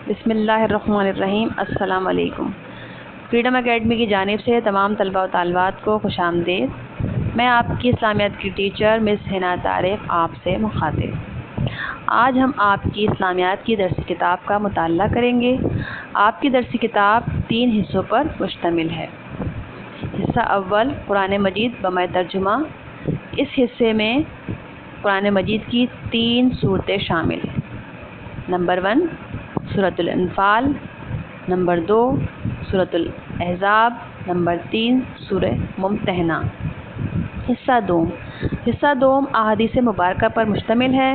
بسم اللہ الرحمن الرحیم۔ السلام علیکم۔ فریڈم اکیڈمی کی جانب سے تمام طلباء و طالبات کو خوش آمدید۔ میں آپ کی اسلامیات کی ٹیچر مس حنا طارق آپ سے مخاطب۔ آج ہم آپ کی اسلامیات کی درسی کتاب کا مطالعہ کریں گے۔ آپ کی درسی کتاب 3 حصوں پر مشتمل ہے۔ حصہ اول قرآن مجید بمع ترجمہ۔ اس حصے میں قرآن مجید کی 3 صورتیں شامل ہیں۔ نمبر 1 سورۃ الانفال، نمبر 2 سورۃ الاحزاب، نمبر 3 سورہ ممتحنہ۔ حصہ دوم احادیث مبارکہ پر مشتمل ہے۔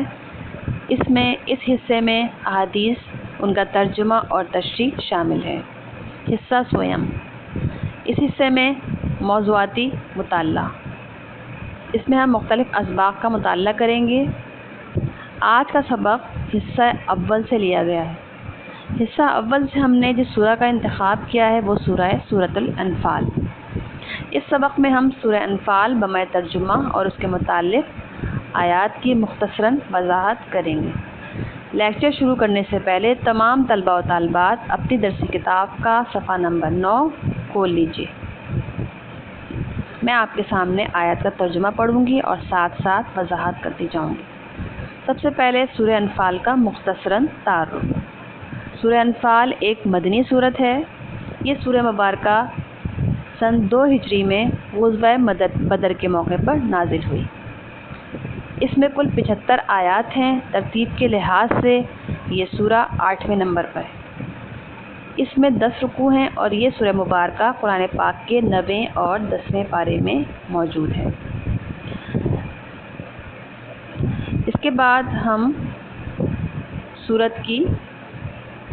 اس حصے میں احادیث، ان کا ترجمہ اور تشریح شامل ہے۔ حصہ سوم، اس حصے میں موضوعاتی مطالعہ۔ اس میں ہم مختلف اسباق کا مطالعہ کریں گے۔ آج کا سبق حصہ اول سے لیا گیا ہے۔ حصہ اول سے ہم نے جس سورہ کا انتخاب کیا ہے وہ سورۃ الانفال۔ اس سبق میں ہم سورہ انفال بمع ترجمہ اور اس کے متعلق آیات کی مختصراً وضاحت کریں گے۔ لیکچر شروع کرنے سے پہلے تمام طلباء و طالبات اپنی درسی کتاب کا صفحہ نمبر 9 کھول لیجیے۔ میں آپ کے سامنے آیات کا ترجمہ پڑھوں گی اور ساتھ ساتھ وضاحت کرتی جاؤں گی۔ سب سے پہلے سورہ انفال کا مختصراً تعارف۔ سورہ انفال ایک مدنی صورت ہے۔ یہ سورہ مبارکہ سن 2 ہجری میں غزوہ بدر کے موقع پر نازل ہوئی۔ اس میں کل 75 آیات ہیں۔ ترتیب کے لحاظ سے یہ سورہ 8ویں نمبر پر ہے۔ اس میں 10 رکوع ہیں اور یہ سورہ مبارکہ قرآن پاک کے 9ویں اور 10ویں پارے میں موجود ہے۔ اس کے بعد ہم سورت کی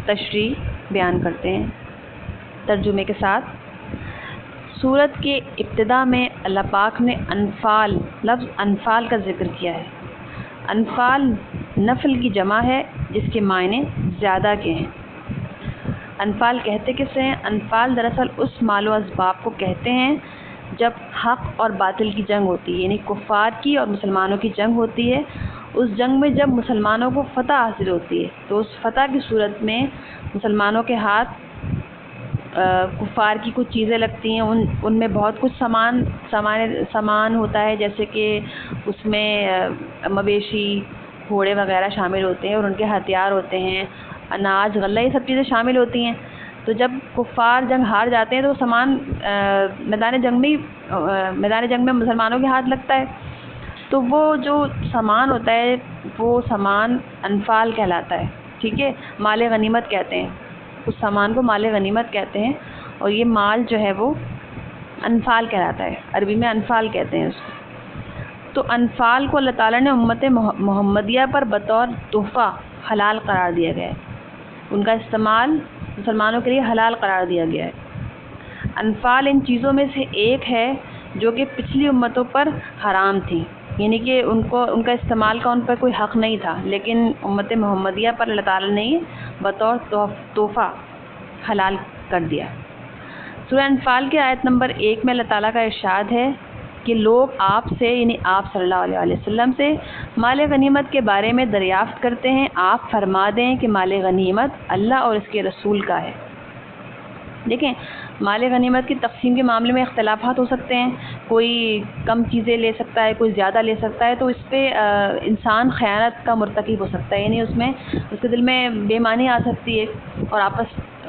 تشریح بیان کرتے ہیں ترجمے کے ساتھ۔ سورت کے ابتدا میں اللہ پاک نے لفظ انفال کا ذکر کیا ہے۔ انفال نفل کی جمع ہے جس کے معنی زیادہ کے ہیں۔ انفال کہتے کسے ہیں؟ انفال دراصل اس مال و اسباب کو کہتے ہیں جب حق اور باطل کی جنگ ہوتی ہے، یعنی کفار کی اور مسلمانوں کی جنگ ہوتی ہے۔ اس جنگ میں جب مسلمانوں کو فتح حاصل ہوتی ہے تو اس فتح کی صورت میں مسلمانوں کے ہاتھ کفار کی کچھ چیزیں لگتی ہیں۔ ان میں بہت کچھ سامان ہوتا ہے، جیسے کہ اس میں مویشی، گھوڑے وغیرہ شامل ہوتے ہیں اور ان کے ہتھیار ہوتے ہیں، اناج، غلہ، یہ سب چیزیں شامل ہوتی ہیں۔ تو جب کفار جنگ ہار جاتے ہیں تو سامان میدان جنگ میں مسلمانوں کے ہاتھ لگتا ہے۔ تو وہ جو سامان ہوتا ہے وہ سامان انفال کہلاتا ہے، ٹھیک ہے، مال غنیمت کہتے ہیں۔ اس سامان کو مال غنیمت کہتے ہیں اور یہ مال جو ہے وہ انفال کہلاتا ہے، عربی میں انفال کہتے ہیں اس کو۔ تو انفال کو اللہ تعالیٰ نے امت محمدیہ پر بطور تحفہ حلال قرار دیا گیا ہے۔ ان کا استعمال مسلمانوں کے لیے حلال قرار دیا گیا ہے۔ انفال ان چیزوں میں سے ایک ہے جو کہ پچھلی امتوں پر حرام تھی، یعنی کہ ان کا استعمال کا ان پر کوئی حق نہیں تھا، لیکن امت محمدیہ پر اللہ تعالیٰ نے یہ بطور تحفہ حلال کر دیا۔ سورہ انفال کے آیت نمبر 1 میں اللہ تعالیٰ کا ارشاد ہے کہ لوگ آپ سے، یعنی آپ صلی اللہ علیہ وسلم سے مال غنیمت کے بارے میں دریافت کرتے ہیں۔ آپ فرما دیں کہ مال غنیمت اللہ اور اس کے رسول کا ہے۔ دیکھیں، مال غنیمت کی تقسیم کے معاملے میں اختلافات ہو سکتے ہیں، کوئی کم چیزیں لے سکتا ہے، کوئی زیادہ لے سکتا ہے، تو اس پہ انسان خیانت کا مرتکب ہو سکتا ہے، یعنی اس کے دل میں بے ایمانی آ سکتی ہے اور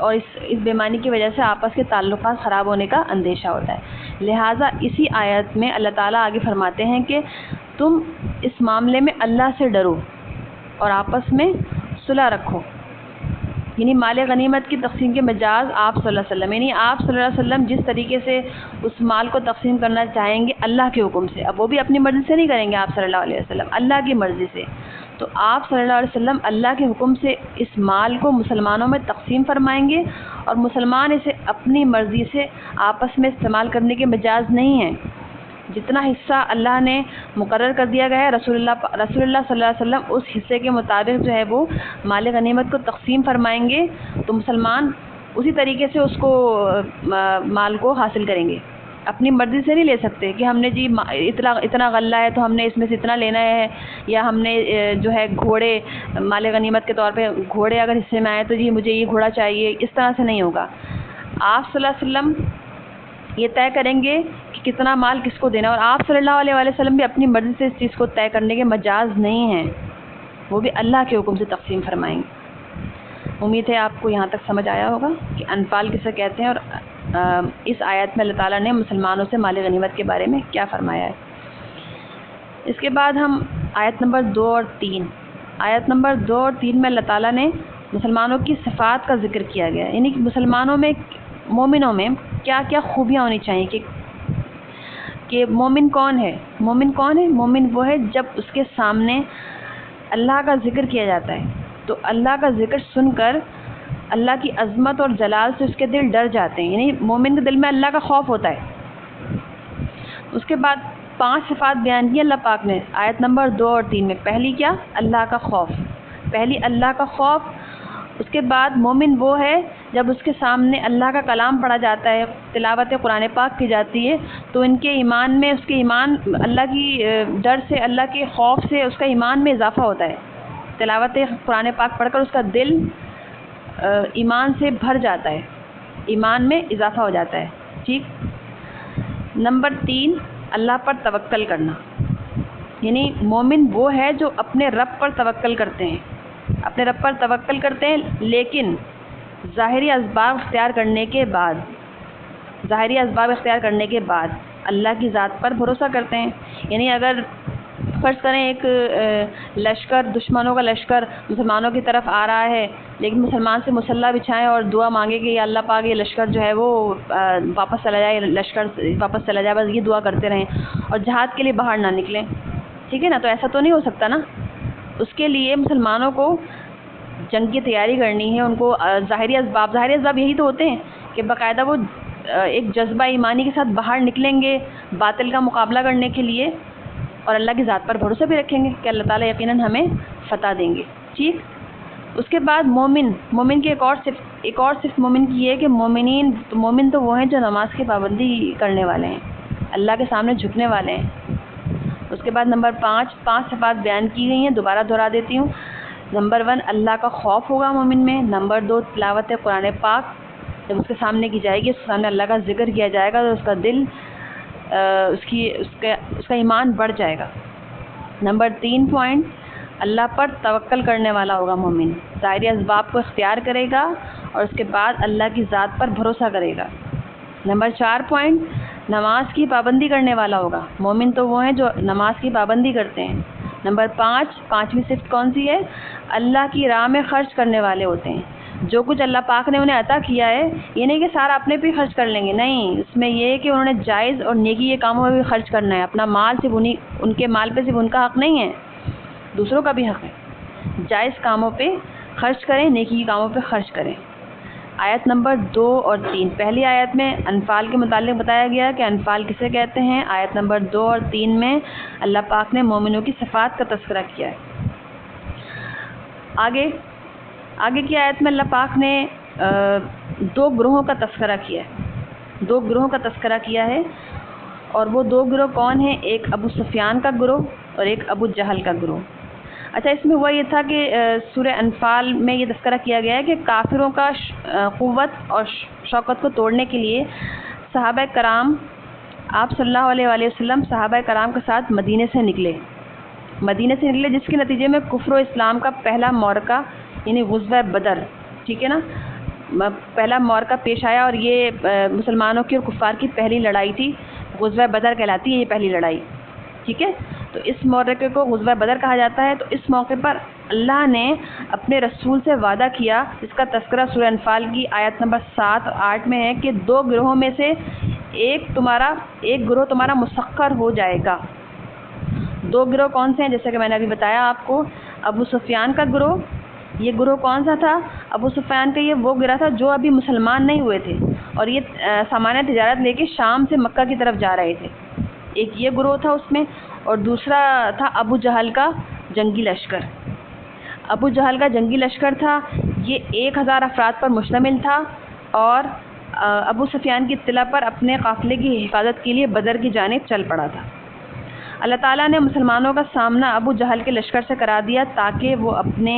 اس بے ایمانی کی وجہ سے آپس کے تعلقات خراب ہونے کا اندیشہ ہوتا ہے۔ لہٰذا اسی آیت میں اللہ تعالیٰ آگے فرماتے ہیں کہ تم اس معاملے میں اللہ سے ڈرو اور آپس میں صلح رکھو، یعنی مال غنیمت کی تقسیم کے مجاز آپ صلی اللہ علیہ وسلم، یعنی آپ صلی اللہ علیہ وسلم جس طریقے سے اس مال کو تقسیم کرنا چاہیں گے اللہ کے حکم سے، اب وہ بھی اپنی مرضی سے نہیں کریں گے آپ صلی اللہ علیہ وسلم، اللہ کی مرضی سے، تو آپ صلی اللہ علیہ وسلم اللہ کے حکم سے اس مال کو مسلمانوں میں تقسیم فرمائیں گے اور مسلمان اسے اپنی مرضی سے آپس میں استعمال کرنے کے مجاز نہیں ہیں۔ جتنا حصہ اللہ نے مقرر کر دیا گیا ہے، رسول اللہ صلی اللہ علیہ وسلم اس حصے کے مطابق جو ہے وہ مال غنیمت کو تقسیم فرمائیں گے، تو مسلمان اسی طریقے سے اس کو مال کو حاصل کریں گے۔ اپنی مرضی سے نہیں لے سکتے کہ ہم نے جی اتنا غلہ ہے تو ہم نے اس میں سے اتنا لینا ہے، یا ہم نے جو ہے گھوڑے مال غنیمت کے طور پہ گھوڑے اگر حصے میں آئے تو جی مجھے یہ گھوڑا چاہیے، اس طرح سے نہیں ہوگا۔ آپ صلی اللہ علیہ وسلم یہ طے کریں گے کہ کتنا مال کس کو دینا، اور آپ صلی اللہ علیہ وسلم بھی اپنی مرضی سے اس چیز کو طے کرنے کے مجاز نہیں ہیں، وہ بھی اللہ کے حکم سے تقسیم فرمائیں گے۔ امید ہے آپ کو یہاں تک سمجھ آیا ہوگا کہ انفال کسے کہتے ہیں، اور اس آیت میں اللہ تعالیٰ نے مسلمانوں سے مال غنیمت کے بارے میں کیا فرمایا ہے۔ اس کے بعد ہم آیت نمبر 2 اور 3 آیت نمبر 2 اور 3 میں اللہ تعالیٰ نے مسلمانوں کی صفات کا ذکر کیا گیا ہے، یعنی کہ مسلمانوں میں مومنوں میں کیا کیا خوبیاں ہونی چاہیے کہ مومن کون ہے۔ مومن کون ہے؟ مومن وہ ہے جب اس کے سامنے اللہ کا ذکر کیا جاتا ہے تو اللہ کا ذکر سن کر اللہ کی عظمت اور جلال سے اس کے دل ڈر جاتے ہیں، یعنی مومن کے دل میں اللہ کا خوف ہوتا ہے۔ اس کے بعد 5 صفات بیان کی اللہ پاک نے آیت نمبر 2 اور 3 میں۔ پہلی کیا؟ اللہ کا خوف، پہلی اللہ کا خوف۔ اس کے بعد مومن وہ ہے جب اس کے سامنے اللہ کا کلام پڑھا جاتا ہے، تلاوت قرآن پاک کی جاتی ہے تو ان کے ایمان میں، اس کے ایمان اللہ کی ڈر سے، اللہ کے خوف سے اس کا ایمان میں اضافہ ہوتا ہے۔ تلاوت قرآن پاک پڑھ کر اس کا دل ایمان سے بھر جاتا ہے، ایمان میں اضافہ ہو جاتا ہے۔ ٹھیک۔ نمبر 3 اللہ پر توکل کرنا، یعنی مومن وہ ہے جو اپنے رب پر توکل کرتے ہیں، اپنے رب پر توکل کرتے ہیں، لیکن ظاہری اسباب اختیار کرنے کے بعد اللہ کی ذات پر بھروسہ کرتے ہیں۔ یعنی اگر فرض کریں ایک لشکر، دشمنوں کا لشکر مسلمانوں کی طرف آ رہا ہے، لیکن مسلمان سے مسلح بچھائیں اور دعا مانگے کہ یا اللہ پاک یہ لشکر جو ہے وہ واپس چلا جائے، لشکر واپس چلا جائے، بس یہ دعا کرتے رہیں اور جہاد کے لیے باہر نہ نکلیں، ٹھیک ہے نا؟ تو ایسا تو نہیں ہو سکتا نا۔ اس کے لیے مسلمانوں کو جنگ کی تیاری کرنی ہے، ان کو ظاہری اسباب یہی تو ہوتے ہیں کہ باقاعدہ وہ ایک جذبہ ایمانی کے ساتھ باہر نکلیں گے باطل کا مقابلہ کرنے کے لیے، اور اللہ کی ذات پر بھروسہ بھی رکھیں گے کہ اللہ تعالیٰ یقیناً ہمیں فتح دیں گے۔ ٹھیک۔ اس کے بعد مومن کی ایک اور صفت مومن کی ہے کہ مومن تو وہ ہیں جو نماز کی پابندی کرنے والے ہیں، اللہ کے سامنے جھکنے والے ہیں۔ اس کے بعد نمبر 5 صفات بیان کی گئی ہیں، دوبارہ دہرا دیتی ہوں۔ نمبر 1 اللہ کا خوف ہوگا مومن میں۔ نمبر 2 تلاوت قرآن پاک جب اس کے سامنے کی جائے گی، اس کے سامنے اللہ کا ذکر کیا جائے گا تو اس کا دل اس کا ایمان بڑھ جائے گا۔ نمبر 3 پوائنٹ اللہ پر توکل کرنے والا ہوگا مومن، ظاہری اسباب کو اختیار کرے گا اور اس کے بعد اللہ کی ذات پر بھروسہ کرے گا۔ نمبر 4 پوائنٹ نماز کی پابندی کرنے والا ہوگا، مومن تو وہ ہیں جو نماز کی پابندی کرتے ہیں۔ نمبر 5ویں صفت کون سی ہے؟ اللہ کی راہ میں خرچ کرنے والے ہوتے ہیں۔ جو کچھ اللہ پاک نے انہیں عطا کیا ہے، یہ نہیں کہ سارا اپنے پہ خرچ کر لیں گے، نہیں، اس میں یہ ہے کہ انہوں نے جائز اور نیکی کے کاموں میں بھی خرچ کرنا ہے۔ اپنا مال صرف ان کے مال پہ صرف ان کا حق نہیں ہے، دوسروں کا بھی حق ہے۔ جائز کاموں پہ خرچ کریں، نیکی کے کاموں پہ خرچ کریں۔ آیت نمبر 2 اور 3، پہلی آیت میں انفال کے متعلق بتایا گیا کہ انفال کسے کہتے ہیں۔ آیت نمبر 2 اور 3 میں اللہ پاک نے مومنوں کی صفات کا تذکرہ کیا ہے۔ آگے کی آیت میں اللہ پاک نے 2 گروہوں کا تذکرہ کیا ہے، اور وہ 2 گروہ کون ہیں؟ ایک ابو سفیان کا گروہ اور ایک ابو جہل کا گروہ۔ اچھا، اس میں ہوا یہ تھا کہ سورہ انفال میں یہ تذکرہ کیا گیا ہے کہ کافروں کا قوت اور شوکت کو توڑنے کے لیے صحابہ کرام، آپ صلی اللہ علیہ وسلم صحابہ کرام کے ساتھ مدینے سے نکلے، جس کے نتیجے میں کفر و اسلام کا پہلا معرکہ یعنی غزوہ بدر، ٹھیک ہے نا، پہلا معرکہ پیش آیا، اور یہ مسلمانوں کی اور کفار کی پہلی لڑائی تھی، غزوہ بدر کہلاتی ہے یہ پہلی لڑائی، ٹھیک ہے۔ تو اس معرکے کو غزوہ بدر کہا جاتا ہے۔ تو اس موقع پر اللہ نے اپنے رسول سے وعدہ کیا، اس کا تذکرہ سورہ انفال کی آیت نمبر 7 اور 8 میں ہے کہ 2 گروہوں میں سے ایک گروہ تمہارا مسخر ہو جائے گا۔ 2 گروہ کون سے ہیں؟ جیسے کہ میں نے ابھی بتایا آپ کو، ابو سفیان کا گروہ، یہ گروہ کون سا تھا؟ ابو سفیان کا یہ وہ گروہ تھا جو ابھی مسلمان نہیں ہوئے تھے اور یہ سامان تجارت لے کے شام سے مکہ کی طرف جا رہے تھے، ایک یہ گروہ تھا اس میں، اور دوسرا تھا ابو جہل کا جنگی لشکر۔ ابو جہل کا جنگی لشکر تھا، یہ 1000 افراد پر مشتمل تھا، اور ابو سفیان کی اطلاع پر اپنے قافلے کی حفاظت کے لیے بدر کی جانب چل پڑا تھا۔ اللہ تعالیٰ نے مسلمانوں کا سامنا ابو جہل کے لشکر سے کرا دیا تاکہ وہ اپنے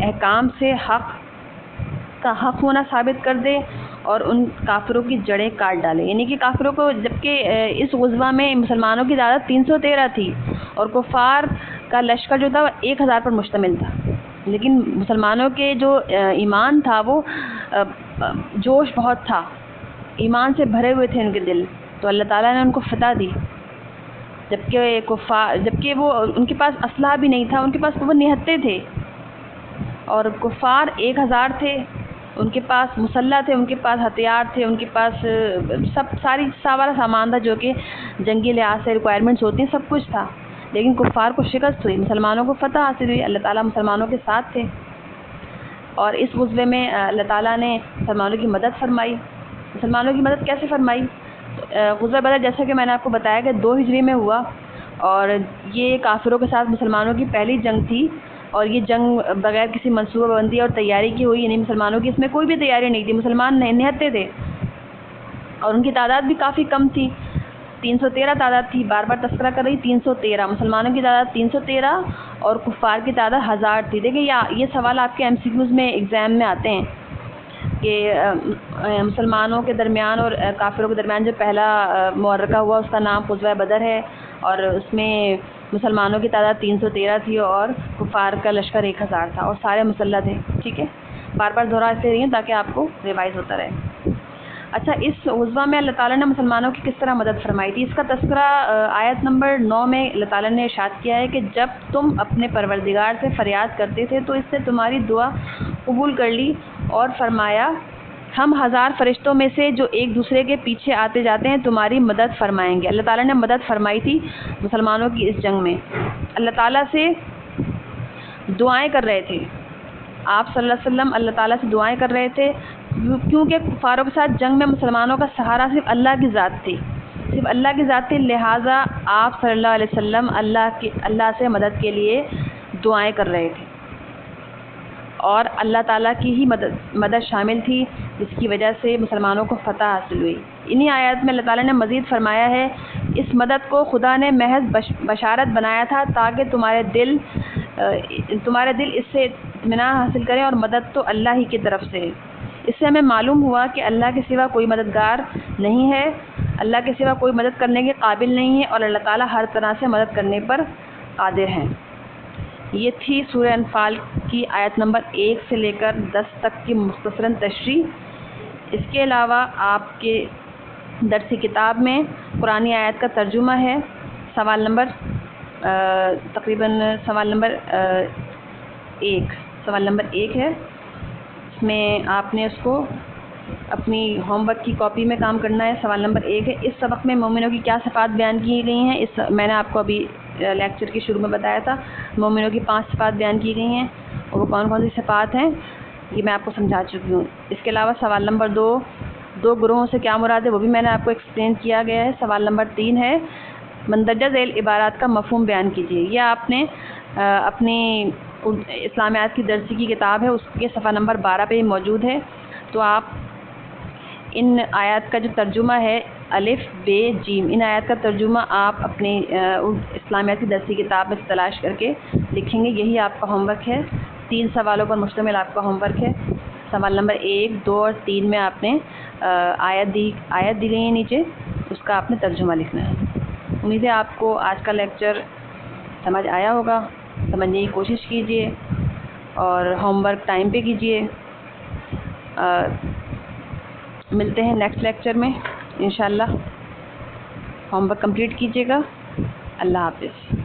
احکام سے حق کا حق ہونا ثابت کر دے اور ان کافروں کی جڑیں کاٹ ڈالے۔ یعنی کہ کافروں کو، جبکہ اس غزوہ میں مسلمانوں کی تعداد 313 تھی اور کفار کا لشکر جو تھا وہ 1000 پر مشتمل تھا، لیکن مسلمانوں کے جو ایمان تھا وہ جوش بہت تھا، ایمان سے بھرے ہوئے تھے ان کے دل، تو اللہ تعالیٰ نے ان کو فتح دی۔ جبکہ وہ ان کے پاس اسلحہ بھی نہیں تھا، ان کے پاس وہ نہتے تھے، اور کفار 1000 تھے، ان کے پاس مسلح تھے، ان کے پاس ہتھیار تھے، ان کے پاس سارا سامان تھا جو کہ جنگی لحاظ سے ریکوائرمنٹس ہوتی ہیں، سب کچھ تھا، لیکن کفار کو شکست ہوئی، مسلمانوں کو فتح حاصل ہوئی، اللہ تعالیٰ مسلمانوں کے ساتھ تھے۔ اور اس غزوے میں اللہ تعالیٰ نے مسلمانوں کی مدد فرمائی۔ مسلمانوں کی مدد کیسے فرمائی؟ غزوہ بدر جیسا کہ میں نے آپ کو بتایا کہ 2 ہجری میں ہوا، اور یہ کافروں کے ساتھ مسلمانوں کی پہلی جنگ تھی، اور یہ جنگ بغیر کسی منصوبہ بندی اور تیاری کی ہوئی، یعنی مسلمانوں کی اس میں کوئی بھی تیاری نہیں تھی، مسلمان نہتے تھے، اور ان کی تعداد بھی کافی کم تھی، 313 تعداد تھی، بار بار تذکرہ کر رہی، 313 مسلمانوں کی تعداد 313 اور کفار کی تعداد 1000 تھی۔ دیکھیں یہ سوال آپ کے MCQs میں ایگزام میں آتے ہیں کہ مسلمانوں کے درمیان اور کافروں کے درمیان جو پہلا معرکہ ہوا اس کا نام غزوہ بدر ہے، اور اس میں مسلمانوں کی تعداد 313 تھی اور کفار کا لشکر 1000 تھا، اور سارے مسلح تھے۔ ٹھیک ہے، بار بار دہراتے رہی ہوں تاکہ آپ کو ریوائز ہوتا رہے۔ اچھا، اس غزوہ میں اللہ تعالیٰ نے مسلمانوں کی کس طرح مدد فرمائی تھی، اس کا تذکرہ آیت نمبر 9 میں اللہ تعالیٰ نے ارشاد کیا ہے کہ جب تم اپنے پروردگار سے فریاد کرتے تھے تو اس سے تمہاری دعا قبول کر لی، اور فرمایا ہم 1000 فرشتوں میں سے جو ایک دوسرے کے پیچھے آتے جاتے ہیں تمہاری مدد فرمائیں گے۔ اللہ تعالیٰ نے مدد فرمائی تھی مسلمانوں کی اس جنگ میں۔ اللہ تعالیٰ سے دعائیں کر رہے تھے آپ صلی اللہ علیہ وسلم، اللہ تعالیٰ سے دعائیں کر رہے تھے، کیونکہ کفاروں کے ساتھ جنگ میں مسلمانوں کا سہارا صرف اللہ کی ذات تھی، صرف اللہ کی ذات تھی، لہٰذا آپ صلی اللہ علیہ وسلم اللہ سے مدد کے لیے دعائیں کر رہے تھے، اور اللہ تعالیٰ کی ہی مدد شامل تھی جس کی وجہ سے مسلمانوں کو فتح حاصل ہوئی۔ انہی آیات میں اللہ تعالیٰ نے مزید فرمایا ہے، اس مدد کو خدا نے محض بشارت بنایا تھا تاکہ تمہارے دل اس سے اطمینان حاصل کریں، اور مدد تو اللہ ہی کی طرف سے ہے۔ اس سے ہمیں معلوم ہوا کہ اللہ کے سوا کوئی مددگار نہیں ہے، اللہ کے سوا کوئی مدد کرنے کے قابل نہیں ہے، اور اللہ تعالیٰ ہر طرح سے مدد کرنے پر قادر ہیں۔ یہ تھی سورہ انفال کی آیت نمبر 1 سے لے کر 10 تک کی مختصراً تشریح۔ اس کے علاوہ آپ کے درسی کتاب میں قرآنی آیت کا ترجمہ ہے، سوال نمبر سوال نمبر 1 ہے، اس میں آپ نے اس کو اپنی ہوم ورک کی کاپی میں کام کرنا ہے۔ سوال نمبر 1 ہے، اس سبق میں مومنوں کی کیا صفات بیان کی گئی ہیں؟ میں نے آپ کو ابھی لیکچر کے شروع میں بتایا تھا، مومنوں کی 5 صفات بیان کی گئی ہیں، اور وہ کون کون سی صفات ہیں یہ میں آپ کو سمجھا چکی ہوں۔ اس کے علاوہ سوال نمبر 2 گروہوں سے کیا مراد ہے وہ بھی میں نے آپ کو ایکسپلین کیا گیا ہے۔ سوال نمبر 3 ہے، مندرجہ ذیل عبارات کا مفہوم بیان کیجیے۔ یہ آپ نے اپنی اسلامیات کی درسی کی کتاب ہے، اس کے صفحہ نمبر 12 پہ ہی موجود ہے، تو آپ ان آیات کا جو ترجمہ ہے الف ب جیم، ان آیات کا ترجمہ آپ اپنی اسلامیات کی درسی کتاب میں تلاش کر کے لکھیں گے۔ یہی آپ کا ہوم ورک ہے، 3 سوالوں پر مشتمل آپ کا ہوم ورک ہے۔ سوال نمبر 1، 2 اور 3 میں آپ نے آیت دی گئی ہے نیچے، اس کا آپ نے ترجمہ لکھنا ہے۔ امید ہے آپ کو آج کا لیکچر سمجھ آیا ہوگا، سمجھنے کی کوشش کیجیے اور ہوم ورک ٹائم پہ کیجیے۔ ملتے ہیں نیکسٹ لیکچر میں انشاءاللہ۔ ہوم ورک کمپلیٹ کیجیے گا۔ اللہ حافظ۔